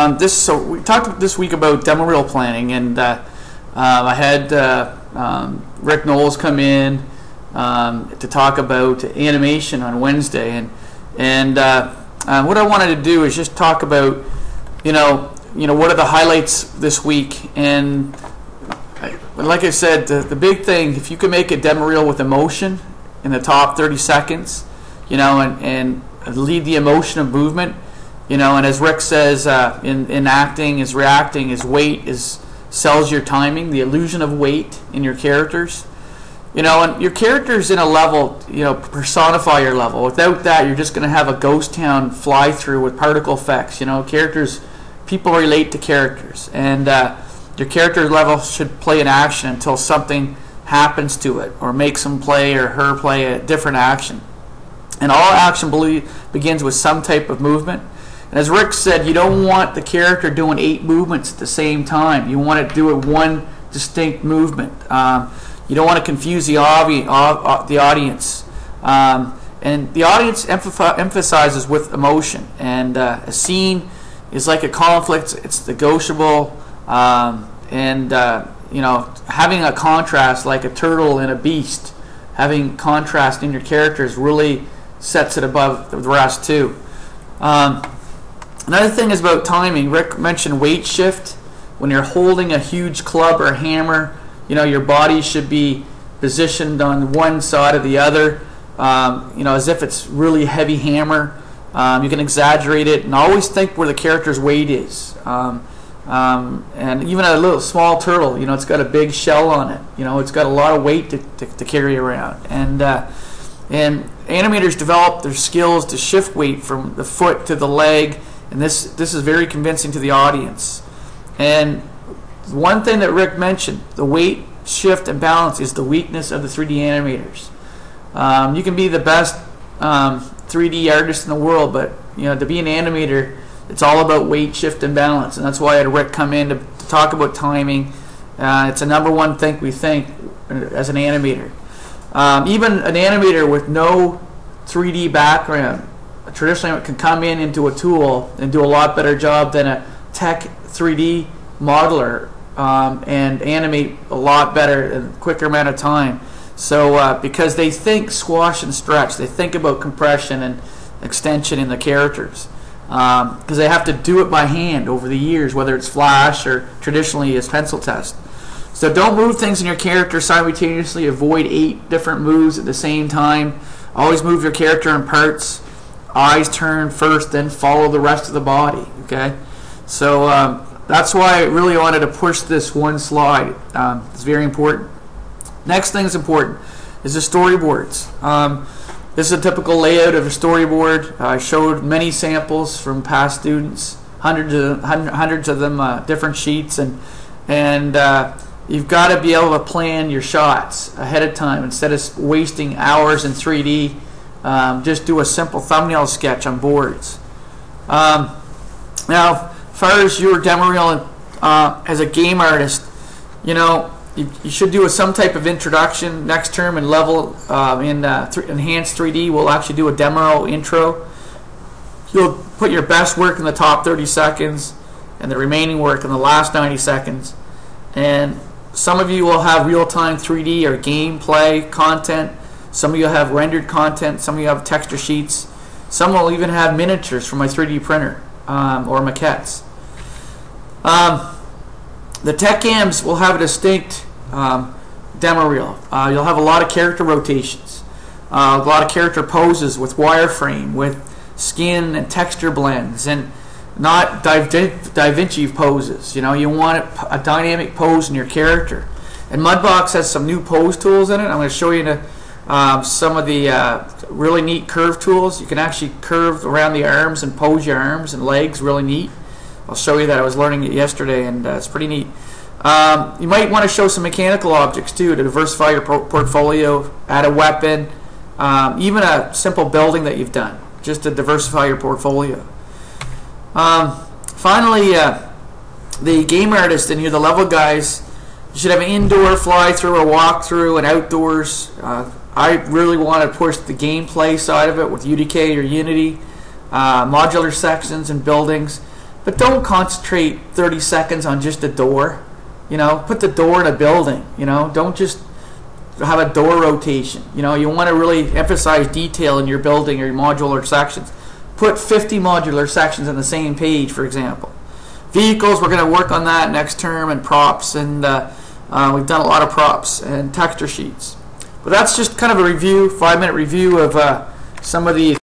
So we talked this week about demo reel planning, and I had Rick Knowles come in to talk about animation on Wednesday, and what I wanted to do is just talk about what are the highlights this week. And like I said, the big thing, if you can make a demo reel with emotion in the top 30 seconds, and lead the emotion of movement, and as Rick says, in acting is reacting, is weight, sells your timing, the illusion of weight in your characters. And your characters in a level, personify your level. Without that, you're just going to have a ghost town fly through with particle effects. Characters, people relate to characters, and your character level should play an action until something happens to it, or makes him play or her play a different action. And all action begins with some type of movement. And as Rick said, you don't want the character doing 8 movements at the same time. You want to do it one distinct movement. You don't want to confuse the audience. And the audience emphasizes with emotion. And a scene is like a conflict. It's negotiable. Having a contrast, like a turtle and a beast, having contrast in your characters really sets it above the rest too. Another thing is about timing. Rick mentioned weight shift. When you're holding a huge club or hammer, your body should be positioned on one side or the other, as if it's really heavy hammer. You can exaggerate it, and always think where the character's weight is. And even a little small turtle, it's got a big shell on it. It's got a lot of weight to carry around. And animators develop their skills to shift weight from the foot to the leg, and this is very convincing to the audience. And one thing that Rick mentioned, the weight, shift, and balance is the weakness of the 3D animators. You can be the best 3D artist in the world, but to be an animator, it's all about weight, shift, and balance. And that's why I had Rick come in to talk about timing. It's a #1 thing we think as an animator. Even an animator with no 3D background traditionally can come into a tool and do a lot better job than a tech 3D modeler, and animate a lot better in a quicker amount of time. So because they think squash and stretch, they think about compression and extension in the characters, because they have to do it by hand over the years, whether it's Flash or traditionally as pencil test. So don't move things in your character simultaneously. Avoid 8 different moves at the same time. Always move your character in parts. Eyes turn first, then follow the rest of the body. Okay, so that's why I really wanted to push this one slide. It's very important. Next thing that's important is the storyboards. This is a typical layout of a storyboard. I showed many samples from past students, hundreds of them, different sheets, and you've got to be able to plan your shots ahead of time instead of wasting hours in 3D. Just do a simple thumbnail sketch on boards. Now, as far as your demo reel as a game artist, you should do some type of introduction. Next term in level in enhanced 3D, we'll actually do a demo intro. You'll put your best work in the top 30 seconds and the remaining work in the last 90 seconds. And some of you will have real-time 3D or gameplay content. Some of you have rendered content. Some of you have texture sheets. Some will even have miniatures from my 3D printer or maquettes. The tech cams will have a distinct demo reel. You'll have a lot of character rotations, a lot of character poses with wireframe, with skin and texture blends, and not Da Vinci poses. You want a dynamic pose in your character. And Mudbox has some new pose tools in it. I'm going to show you some of the really neat curve tools. You can actually curve around the arms and pose your arms and legs really neat. I'll show you that. I was learning it yesterday, and it's pretty neat. You might want to show some mechanical objects too to diversify your portfolio, add a weapon, even a simple building that you've done, just to diversify your portfolio. Finally, the game artist in here, the level guys, you should have an indoor fly-through or walk-through and outdoors. I really want to push the gameplay side of it with UDK or Unity, modular sections and buildings. but don't concentrate 30 seconds on just a door. You know, put the door in a building. You know, don't just have a door rotation. You know, you want to really emphasize detail in your building or your modular sections. Put 50 modular sections on the same page, for example. Vehicles, we're going to work on that next term, and props, and we've done a lot of props and texture sheets. But that's just kind of a review, 5-minute review of some of the